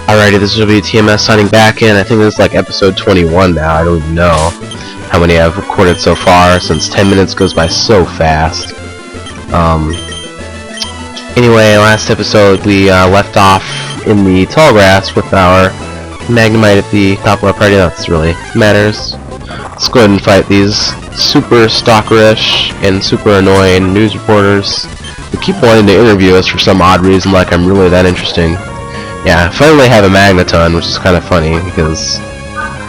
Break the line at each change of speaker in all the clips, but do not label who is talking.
Alrighty, this will be TMS signing back in. I think this is like episode 21 now. I don't even know how many I've recorded so far, since 10 minutes goes by so fast. Anyway, last episode we left off in the tall grass with our Magnemite at the top of our party. That's really matters. Let's go ahead and fight these super stalkerish and super annoying news reporters who keep wanting to interview us for some odd reason, like I'm really that interesting. Yeah, I finally have a Magneton, which is kind of funny because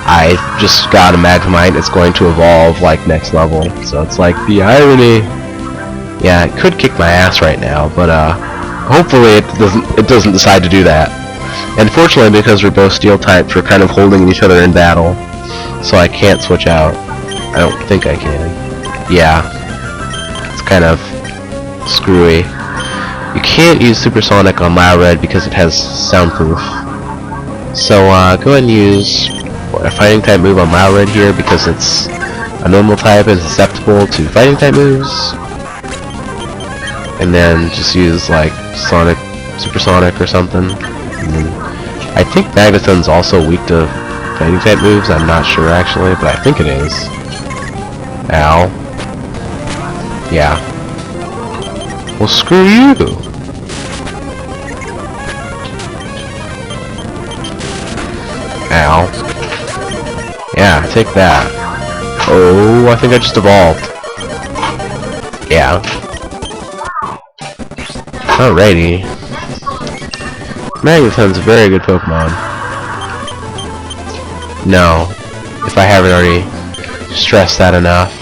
I just got a Magnemite. It's going to evolve like next level, so it's like the irony. Yeah, it could kick my ass right now, but hopefully it doesn't decide to do that. And fortunately, because we're both steel types, we're kind of holding each other in battle, so I can't switch out. I don't think I can. Yeah, it's kind of screwy. You can't use Supersonic on Loudred because it has soundproof. So go ahead and use a fighting type move on Loudred here because it's a normal type and susceptible to fighting type moves. And then just use like Supersonic or something. I think Magneton's also weak to fighting type moves. I'm not sure actually, but I think it is. Ow. Yeah. Well, screw you! Ow. Yeah, take that. Oh, I think I just evolved. Yeah. Alrighty. Magneton's a very good Pokemon. No. If I haven't already stressed that enough.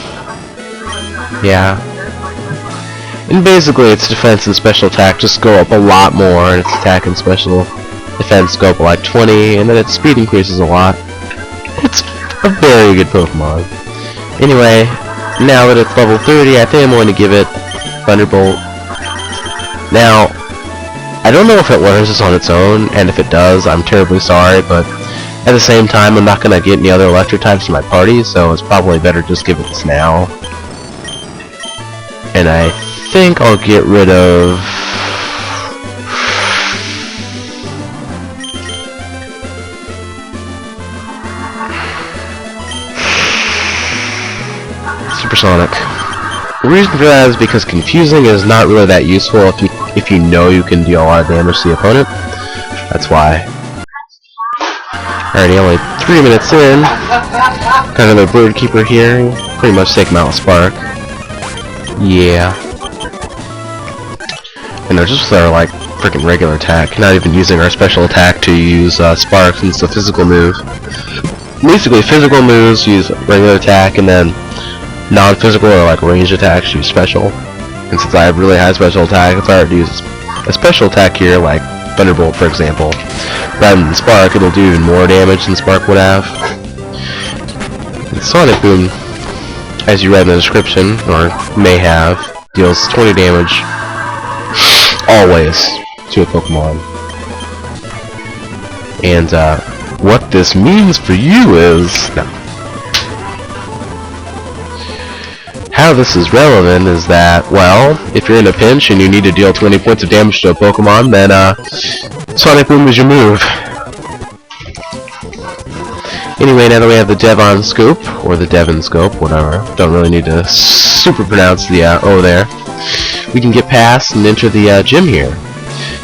Yeah. And basically its defense and special attack just go up a lot more, and its attack and special defense go up like 20, and then its speed increases a lot. It's a very good Pokemon. Anyway, now that it's level 30, I think I'm going to give it Thunderbolt. Now, I don't know if it learns this on its own, and if it does, I'm terribly sorry, but at the same time, I'm not going to get any other electric types in my party, so it's probably better just give it this now. And I think I'll get rid of Supersonic. The reason for that is because confusing is not really that useful if you know you can deal a lot of damage to the opponent. That's why. Alrighty, only 3 minutes in. Got another Bird Keeper here. Pretty much take him out with Spark. Yeah. And they're just their like freaking regular attack, not even using our special attack to use Spark since it's a physical move. Basically, physical moves use regular attack, and then non-physical or like ranged attacks use special. And since I have really high special attack, if I were to use a special attack here, like Thunderbolt for example, rather than Spark, it'll do even more damage than Spark would have. And Sonic Boom, as you read in the description, or may have, deals 20 damage always to a Pokemon. And what this means for you is how this is relevant is that, well, if you're in a pinch and you need to deal 20 points of damage to a Pokemon, then Sonic Boom is your move. Anyway, now that we have the Devon Scope, or the Devon Scope, whatever, don't really need to super pronounce the O there, we can get past and enter the gym here.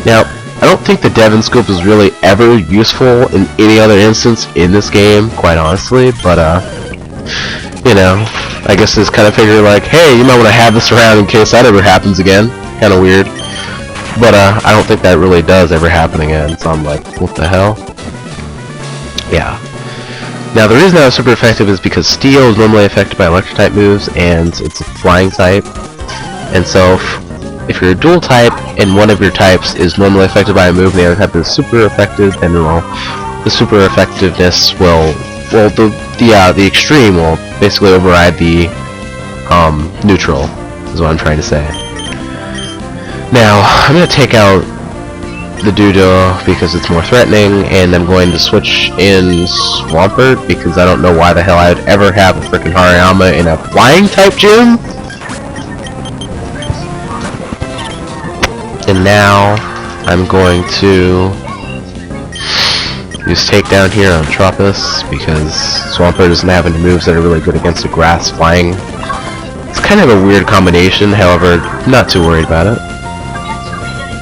Now, I don't think the Devon Scope is really ever useful in any other instance in this game, quite honestly, but you know, I guess it's kind of figure like, hey, you might want to have this around in case that ever happens again. Kind of weird. But I don't think that really does ever happen again, so I'm like, what the hell? Yeah. Now the reason that was super effective is because Steel is normally affected by electric type moves, and it's a flying type. And so if you're a dual type and one of your types is normally affected by a move and the other type is super affected, then the super effectiveness will, well, the extreme will basically override the neutral, is what I'm trying to say. Now, I'm going to take out the Doodle because it's more threatening, and I'm going to switch in Swampert because I don't know why the hell I would ever have a freaking Hariyama in a flying type gym. And now I'm going to Use takedown here on Tropius because Swampert doesn't have any moves that are really good against a grass flying. It's kind of a weird combination, however, not too worried about it.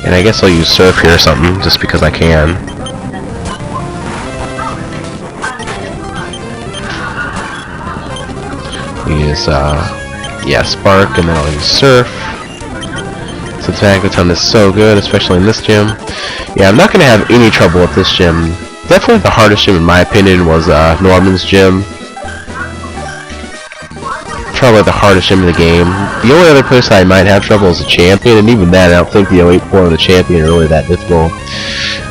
And I guess I'll use Surf here or something, just because I can. Use, yeah, Spark, and then I'll use Surf. Since Magneton is so good, especially in this gym. Yeah, I'm not going to have any trouble with this gym. Definitely the hardest gym in my opinion was Norman's gym. Probably the hardest gym in the game. The only other place I might have trouble is the champion, and even then I don't think the 08-4 and the champion are really that difficult.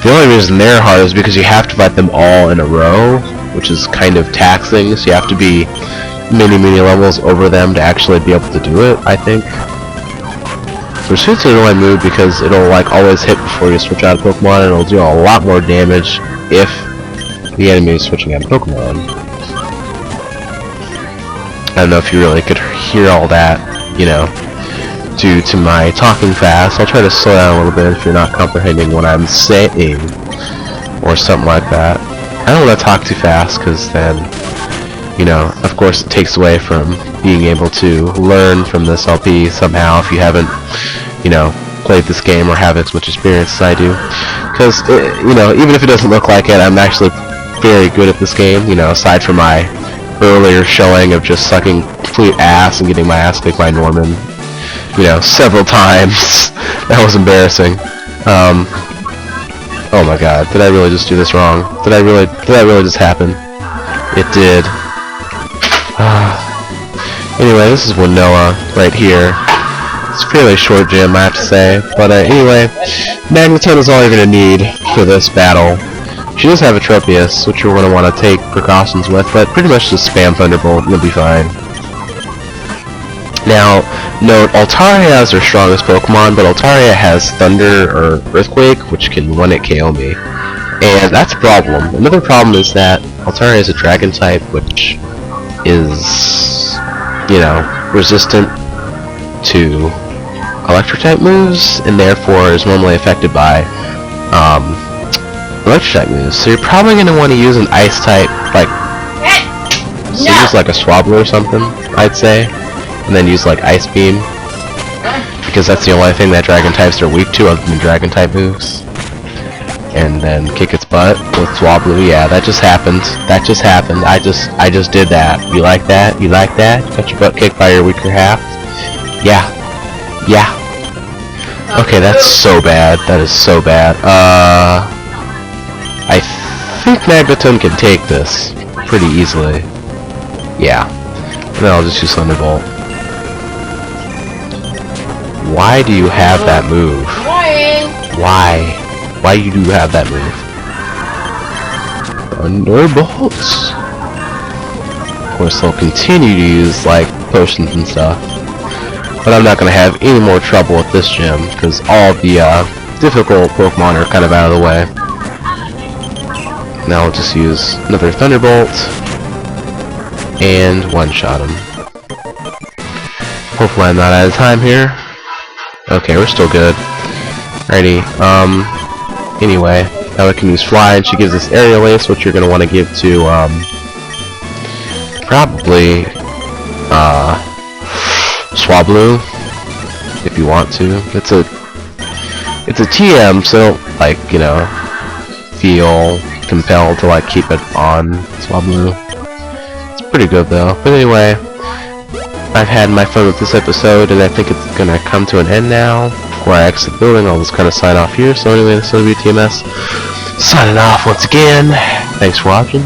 The only reason they're hard is because you have to fight them all in a row, which is kind of taxing, so you have to be many levels over them to actually be able to do it, I think. Pursuit's an annoying move because it'll like always hit before you switch out a Pokemon, and it'll do a lot more damage if the enemy is switching out a Pokemon. I don't know if you really could hear all that, you know, due to my talking fast. I'll try to slow down a little bit if you're not comprehending what I'm saying, or something like that. I don't want to talk too fast because then, you know, of course it takes away from being able to learn from this LP somehow if you haven't, you know, played this game or have as much experience as I do. Because, you know, even if it doesn't look like it, I'm actually very good at this game, you know, aside from my earlier showing of just sucking complete ass and getting my ass kicked by Norman, you know, several times. That was embarrassing. Oh my god, did I really just do this wrong? Did that really just happen? It did. Anyway, this is Winnoa right here. It's a fairly short gym, I have to say. But anyway, Magneton is all you're going to need for this battle. She does have a Tropius, which you're going to want to take precautions with, but pretty much just spam Thunderbolt and you'll be fine. Now, note, Altaria is her strongest Pokemon, but Altaria has Thunder or Earthquake, which can one-hit KO me. And that's a problem. Another problem is that Altaria is a Dragon type, which is, you know, resistant to electric type moves and therefore is normally affected by electric type moves. So you're probably going to want to use an ice type, like use like a Swablu or something, I'd say, and then use like Ice Beam, because that's the only thing that Dragon types are weak to other than Dragon type moves. And then kick its butt with Swablu. Yeah, that just happened. That just happened. I just did that. You like that? You like that? Got your butt kicked by your weaker half? Yeah. Yeah. Okay, that's so bad. That is so bad. I think Magneton can take this pretty easily. Yeah. And then I'll just use Thunderbolt. Why do you have that move? Why? Why you do have that move? Thunderbolts. Of course, they'll continue to use like potions and stuff, but I'm not gonna have any more trouble with this gym because all the difficult Pokemon are kind of out of the way. Now I'll just use another Thunderbolt and one-shot him. Hopefully I'm not out of time here. Okay, we're still good. Alrighty. Anyway, now we can use Fly, and she gives us Aerial Ace, which you're going to want to give to, probably, Swablu, if you want to. It's a TM, so, like, you know, feel compelled to, like, keep it on Swablu. It's pretty good, though. But anyway, I've had my fun with this episode, and I think it's going to come to an end now. Before I exit the building, I'll just kind of sign off here. So anyway, this is WTMS signing off once again. Thanks for watching.